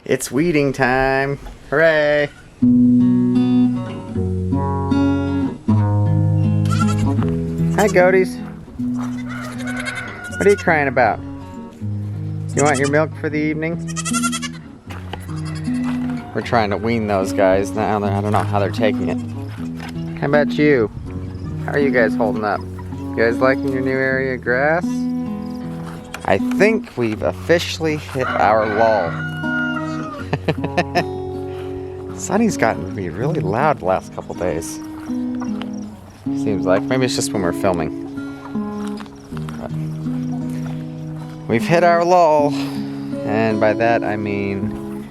It's weeding time. Hooray! Hi, goaties. What are you crying about? You want your milk for the evening? We're trying to wean those guys now. I don't know how they're taking it. How about you? How are you guys holding up? You guys liking your new area of grass? I think we've officially hit our lull. Sunny's gotten to be really loud the last couple days. Seems like. Maybe it's just when we're filming. But we've hit our lull. And by that I mean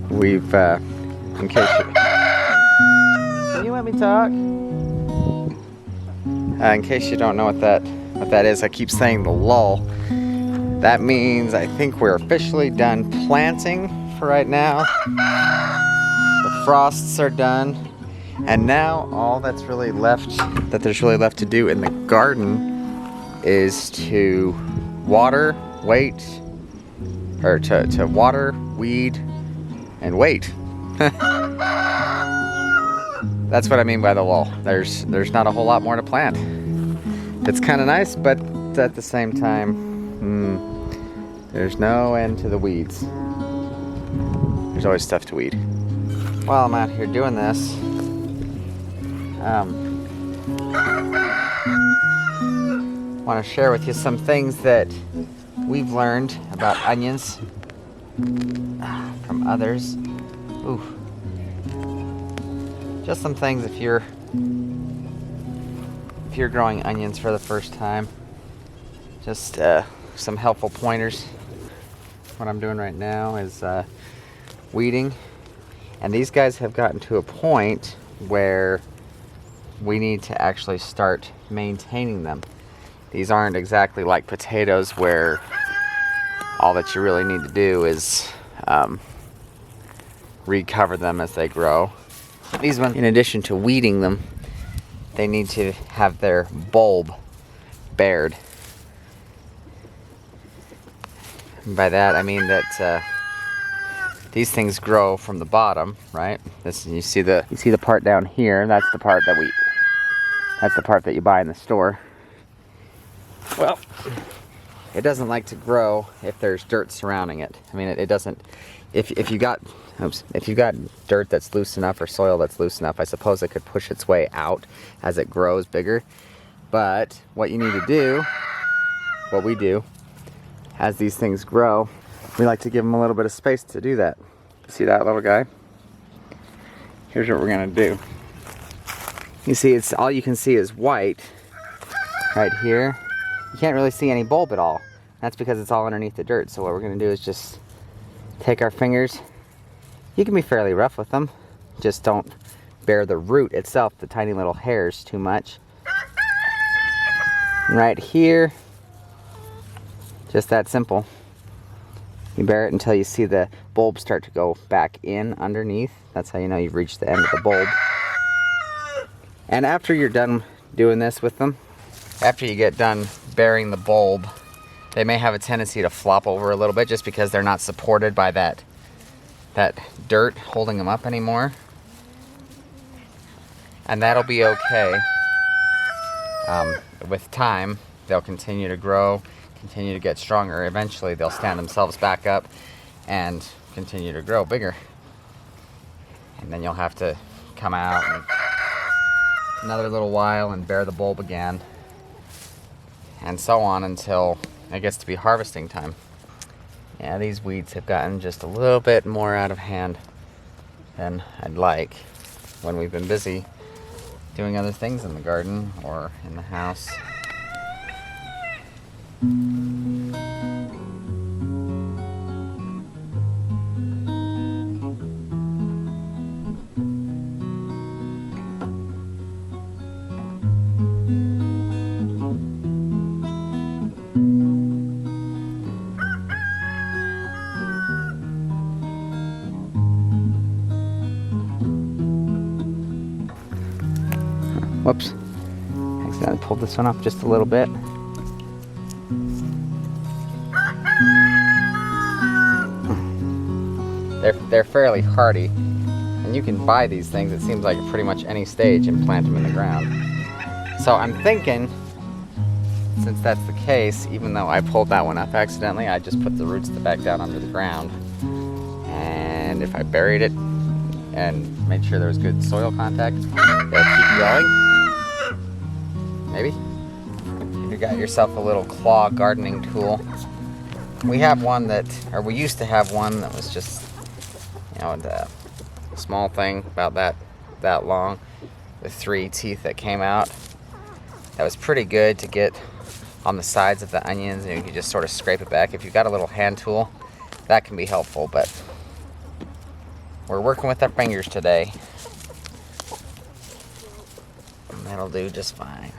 we've, in case you... Can you let me talk? In case you don't know what that is, I keep saying the lull. That means I think we're officially done planting for right now. The frosts are done. And now all that's really left, there's really left to do in the garden is to water, wait, or to water, weed, and wait. That's what I mean by the lull. There's not a whole lot more to plant. It's kind of nice, but at the same time, there's no end to the weeds. There's always stuff to weed. While I'm out here doing this, want to share with you some things that we've learned about onions from others. Ooh. Just some things if you're growing onions for the first time. Just some helpful pointers. What I'm doing right now is weeding, and these guys have gotten to a point where we need to actually start maintaining them. These aren't exactly like potatoes where all that you really need to do is recover them as they grow. These ones, in addition to weeding them, they need to have their bulb bared. And by that I mean that these things grow from the bottom, right? You see the part down here. That's the part that you buy in the store. Well, it doesn't like to grow if there's dirt surrounding it. I mean, it doesn't. If you got dirt that's loose enough or soil that's loose enough, I suppose it could push its way out as it grows bigger. But what you need to do, what we do, as these things grow, we like to give them a little bit of space to do that. See that little guy? Here's what we're gonna do. You see, it's all you can see is white right here. You can't really see any bulb at all. That's because it's all underneath the dirt. So what we're gonna do is just take our fingers. You can be fairly rough with them. Just don't bare the root itself, the tiny little hairs, too much. And right here, just that simple. You bare it until you see the bulb start to go back in underneath. That's how you know you've reached the end of the bulb. And after you're done doing this with them, after you get done burying the bulb, they may have a tendency to flop over a little bit just because they're not supported by that dirt holding them up anymore. And that'll be okay. With time, they'll continue to grow, continue to get stronger. Eventually they'll stand themselves back up and continue to grow bigger. And then you'll have to come out and another little while and bare the bulb again, and so on until it gets to be harvesting time. Yeah, these weeds have gotten just a little bit more out of hand than I'd like when we've been busy doing other things in the garden or in the house. Whoops. Accidentally pulled this one off just a little bit. they're fairly hardy, and you can buy these things, it seems like, at pretty much any stage and plant them in the ground. So I'm thinking, since that's the case, even though I pulled that one up accidentally, I just put the roots back down under the ground. And if I buried it and made sure there was good soil contact, they'll keep growing. Maybe. You got yourself a little claw gardening tool. We have one that, or we used to have one that was just, you know, a small thing about that long with 3 teeth that came out. That was pretty good to get on the sides of the onions, and you can just sort of scrape it back. If you've got a little hand tool, that can be helpful, but we're working with our fingers today. And that'll do just fine.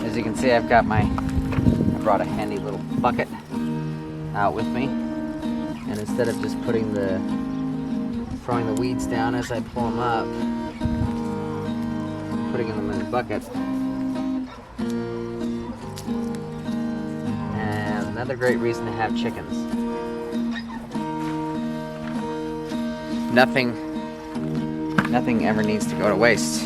As you can see, I brought a handy little bucket out with me, and instead of just throwing the weeds down as I pull them up, putting them in the bucket. And another great reason to have chickens. Nothing ever needs to go to waste.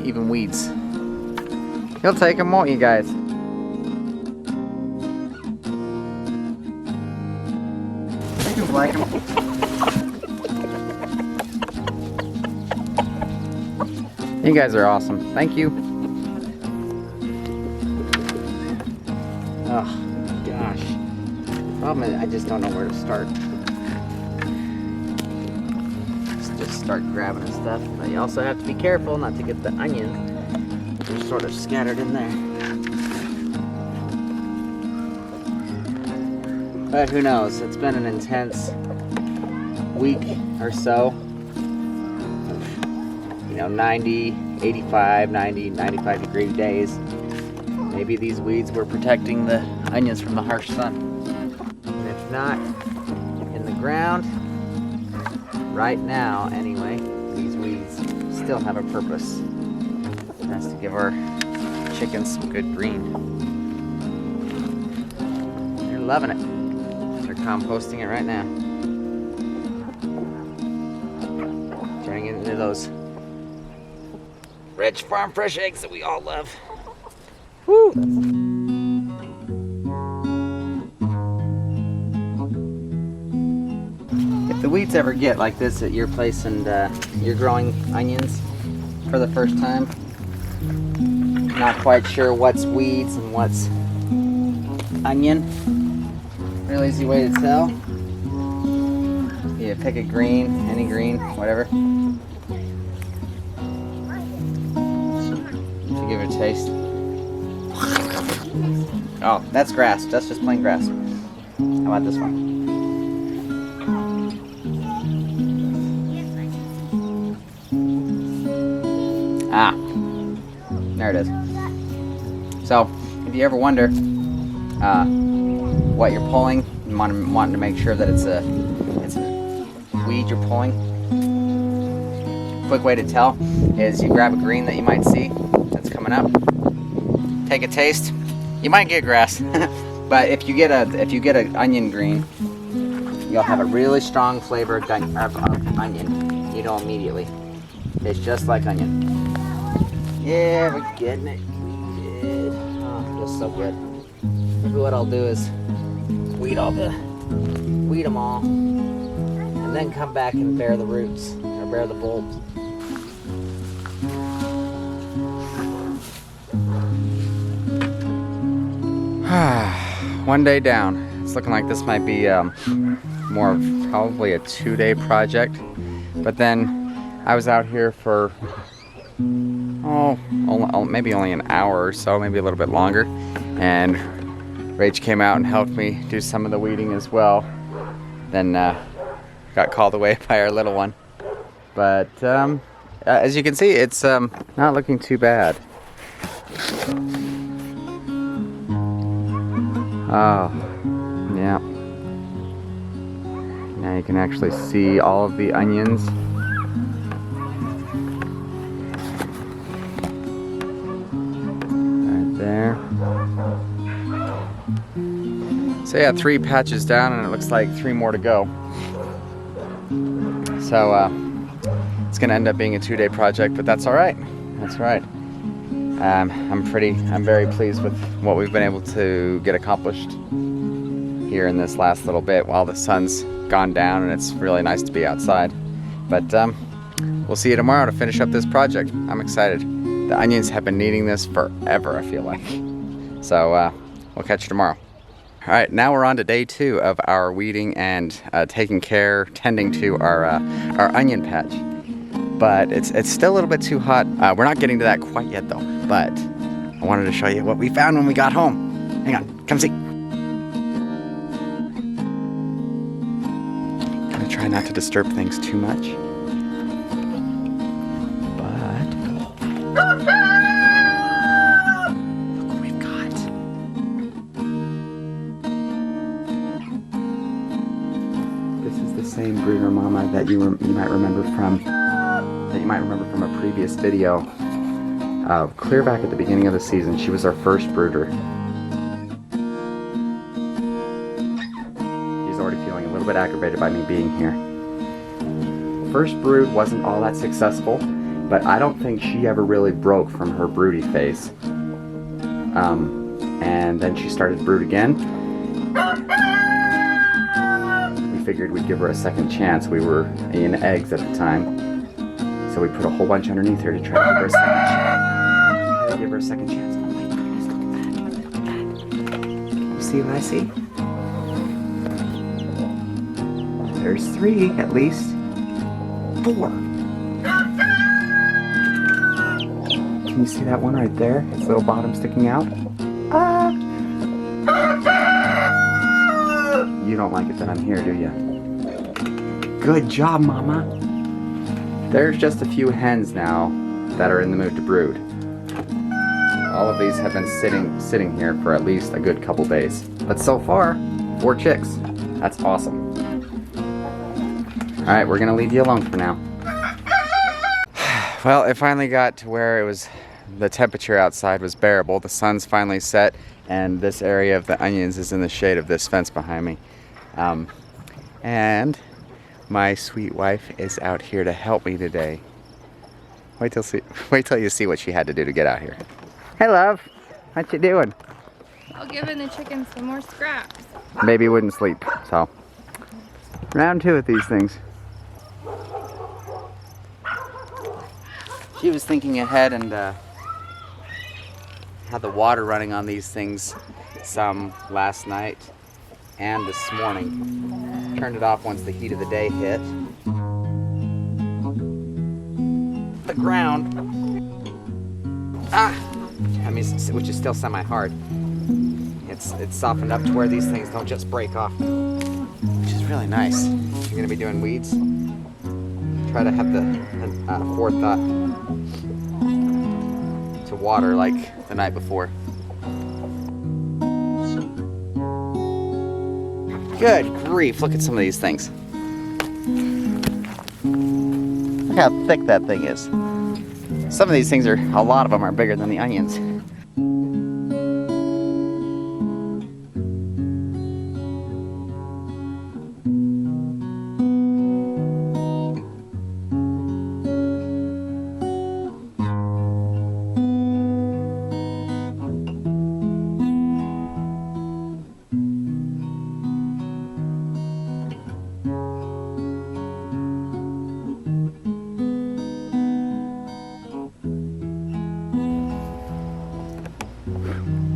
Even weeds. You'll take them, won't you guys? Chickens like them. You guys are awesome. Thank you. Oh gosh. Problem is, I just don't know where to start. Just start grabbing stuff, but you also have to be careful not to get the onion. They're sort of scattered in there. But who knows? It's been an intense week or so. You know, 90, 85, 90, 95 degree days. Maybe these weeds were protecting the onions from the harsh sun. And if not, in the ground, right now anyway, these weeds still have a purpose. And that's to give our chickens some good green. They're loving it. They're composting it right now. Turning it into those Rich Farm fresh eggs that we all love. Woo! If the weeds ever get like this at your place and you're growing onions for the first time, not quite sure what's weeds and what's onion, real easy way to tell. You pick a green, any green, whatever. To give it a taste. Oh, that's grass. That's just plain grass. How about this one? Ah, there it is. So, if you ever wonder what you're pulling and wanting to make sure that it's a weed you're pulling, quick way to tell is you grab a green that you might see that's coming up, take a taste. You might get grass, but if you get an onion green, you'll have a really strong flavor of onion. You know immediately. Tastes just like onion. Yeah, we're getting it. We did. Oh, feels so good. Maybe what I'll do is weed them all, and then come back and bare the roots or bare the bulbs. One day down. It's looking like this might be more of probably a 2-day project. But then I was out here for maybe only an hour or so, maybe a little bit longer. And Rach came out and helped me do some of the weeding as well. Then got called away by our little one. But as you can see, it's not looking too bad. Oh, yeah. Now you can actually see all of the onions. Right there. So yeah, 3 patches down, and it looks like 3 more to go. So it's gonna end up being a 2-day project, but that's all right. That's all right. I'm very pleased with what we've been able to get accomplished here in this last little bit while the sun's gone down, and it's really nice to be outside. But we'll see you tomorrow to finish up this project. I'm excited. The onions have been needing this forever, I feel like. So we'll catch you tomorrow. All right, now we're on to day 2 of our weeding and tending to our onion patch. But it's still a little bit too hot. We're not getting to that quite yet though, but I wanted to show you what we found when we got home. Hang on, come see. Gonna try not to disturb things too much. But look what we've got. This is the same brooder mama that you might remember from a previous video. Clear back at the beginning of the season, she was our first brooder. She's already feeling a little bit aggravated by me being here. First brood wasn't all that successful, but I don't think she ever really broke from her broody phase. And then she started to brood again. We figured we'd give her a second chance. We were in eggs at the time. So we put a whole bunch underneath her to try to give her a second chance. Oh my goodness, look at that. You see what I see? There's 3 at least. 4. Can you see that one right there? Its little bottom sticking out? You don't like it that I'm here, do you? Good job, Mama. There's just a few hens now that are in the mood to brood. All of these have been sitting here for at least a good couple days. But so far, 4 chicks. That's awesome. All right, we're gonna leave you alone for now. Well, it finally got to where the temperature outside was bearable. The sun's finally set, and this area of the onions is in the shade of this fence behind me. And my sweet wife is out here to help me today. Wait till you see what she had to do to get out here. Hey, love. What you doing? I'll give the chickens some more scraps. Baby wouldn't sleep, so. Round 2 with these things. She was thinking ahead and had the water running on these things some last night and this morning. Turned it off once the heat of the day hit. The ground, which is still semi-hard. It's softened up to where these things don't just break off, which is really nice. You're gonna be doing weeds. Try to have the forethought to water like the night before. Good grief, look at some of these things. Look how thick that thing is. Some of these things a lot of them are bigger than the onions.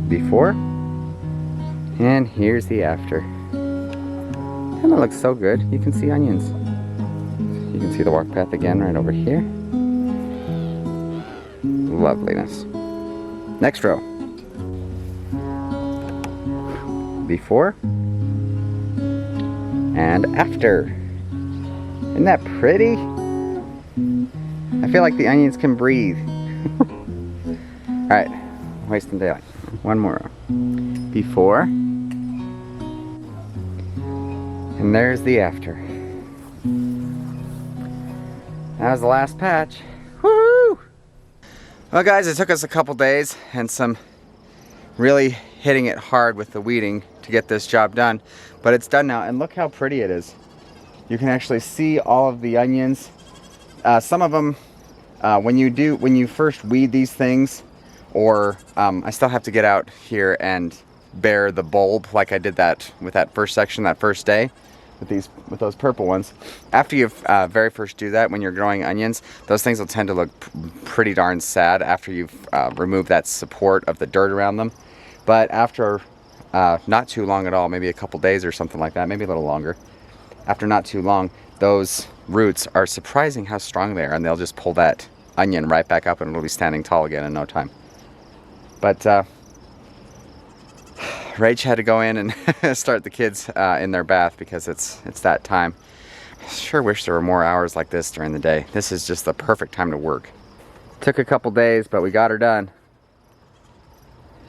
Before, and here's the after. And it looks so good. You can see onions. You can see the walk path again right over here. Loveliness. Next row. Before and after. Isn't that pretty? I feel like the onions can breathe. All right, wasting daylight. One more row. Before. And there's the after. That was the last patch. Woo! Well guys, it took us a couple days and some really hitting it hard with the weeding to get this job done. But it's done now, and look how pretty it is. You can actually see all of the onions. Some of them, when you first weed these things, or I still have to get out here and bare the bulb like I did that with that first section that first day with those purple ones. After you very first do that, when you're growing onions, those things will tend to look pretty darn sad after you've removed that support of the dirt around them. But after not too long at all, maybe a couple days or something like that, maybe a little longer, after not too long, those roots are surprising how strong they are, and they'll just pull that onion right back up and it'll be standing tall again in no time. But Rach had to go in and start the kids in their bath because it's that time. I sure wish there were more hours like this during the day. This is just the perfect time to work. Took a couple days, but we got her done.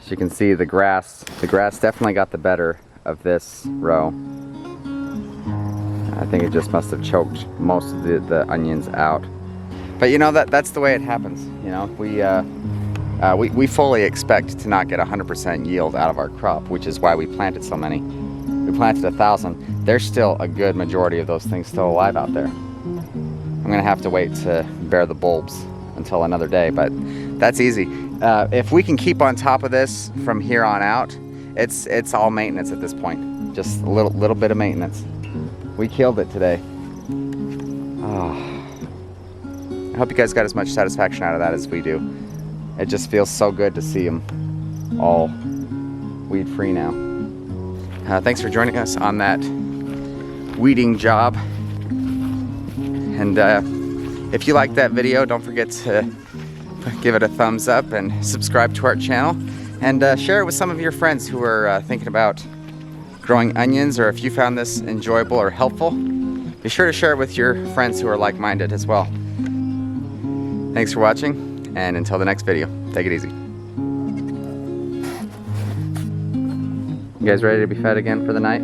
As you can see, the grass definitely got the better of this row. I think it just must have choked most of the onions out. But you know, that's the way it happens. You know, we fully expect to not get 100% yield out of our crop, which is why we planted so many. We planted 1,000. There's still a good majority of those things still alive out there. I'm gonna have to wait to bare the bulbs until another day, but that's easy. If we can keep on top of this from here on out, it's all maintenance at this point. Just a little bit of maintenance. We killed it today. Oh. I hope you guys got as much satisfaction out of that as we do. It just feels so good to see them all weed free now. Thanks for joining us on that weeding job. And if you liked that video, don't forget to give it a thumbs up and subscribe to our channel. And share it with some of your friends who are thinking about growing onions, or if you found this enjoyable or helpful, be sure to share it with your friends who are like-minded as well. Thanks for watching, and until the next video, take it easy. You guys ready to be fed again for the night?